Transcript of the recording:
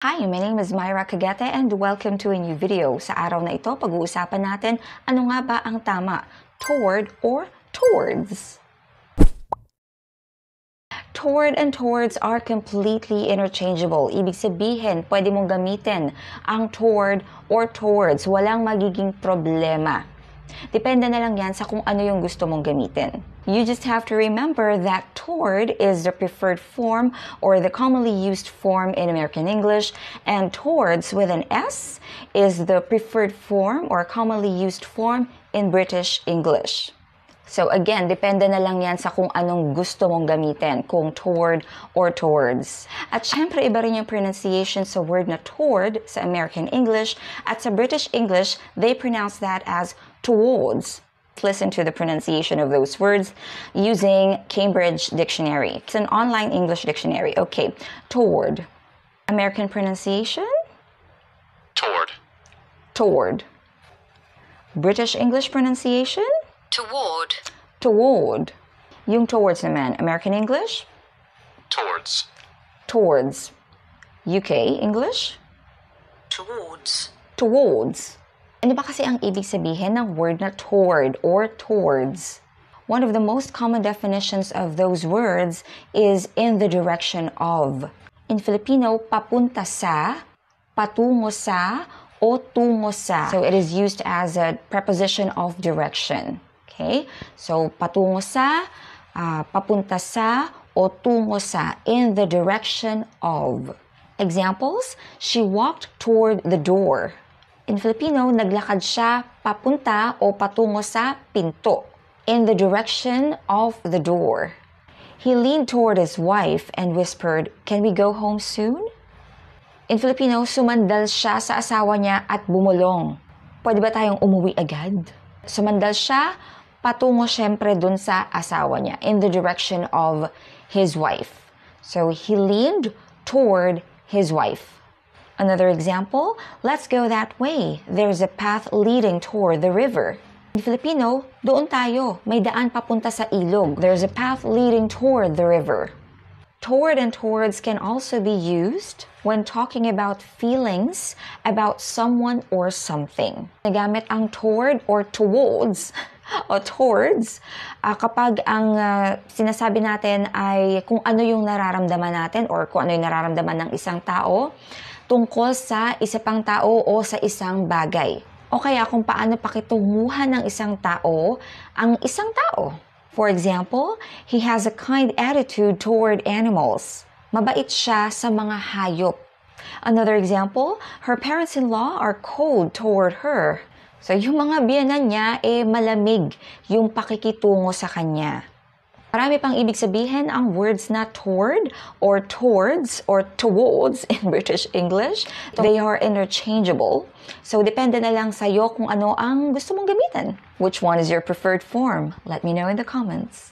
Hi, my name is Myra Cagete and welcome to a new video. Sa araw na ito, pag-uusapan natin ano nga ba ang tama, toward or towards. Toward and towards are completely interchangeable. Ibig sabihin, pwede mong gamitin ang toward or towards. Walang magiging problema. Depende na lang yan sa kung ano yung gusto mong gamitin. You just have to remember that toward is the preferred form or the commonly used form in American English, and towards with an S is the preferred form or commonly used form in British English. So again, depende na lang yan sa kung anong gusto mong gamitin, kung toward or towards. At syempre, iba rin yung pronunciation sa word na toward sa American English, at sa British English, they pronounce that as towards. Listen to the pronunciation of those words using Cambridge Dictionary. It's an online English dictionary. Okay, toward. American pronunciation? Toward. Toward. British English pronunciation? Toward. Toward. Yung towards naman. American English? Towards. Towards. UK English? Towards. Towards. Ano ba kasi ang ibig sabihin ng word na toward or towards? One of the most common definitions of those words is in the direction of. In Filipino, papunta sa, patungo sa, o tungo sa. So it is used as a preposition of direction. Okay? So patungo sa, papunta sa, o tungo sa, in the direction of. Examples, she walked toward the door. In Filipino, naglakad siya papunta o patungo sa pinto, in the direction of the door. He leaned toward his wife and whispered, "Can we go home soon?" In Filipino, sumandal siya sa asawa niya at bumulong. Pwede ba tayong umuwi agad? Sumandal siya, patungo syempre dun sa asawa niya, in the direction of his wife. So, he leaned toward his wife. Another example, let's go that way. There's a path leading toward the river. In Filipino, doon tayo. May daan papunta sa ilog. There's a path leading toward the river. Toward and towards can also be used when talking about feelings about someone or something. Nagamit ang toward or towards o towards kapag ang sinasabi natin ay kung ano yung nararamdaman natin or kung ano yung nararamdaman ng isang tao tungkol sa isa pang tao o sa isang bagay. O kaya kung paano pakitunguhan ng isang tao ang isang tao. For example, he has a kind attitude toward animals. Mabait siya sa mga hayop. Another example, her parents-in-law are cold toward her. So yung mga biyenan niya malamig yung pakikitungo sa kanya. Marami pang ibig sabihin ang words na toward or towards or towards in British English. They are interchangeable. So, depende na lang sa'yo kung ano ang gusto mong gamitin. Which one is your preferred form? Let me know in the comments.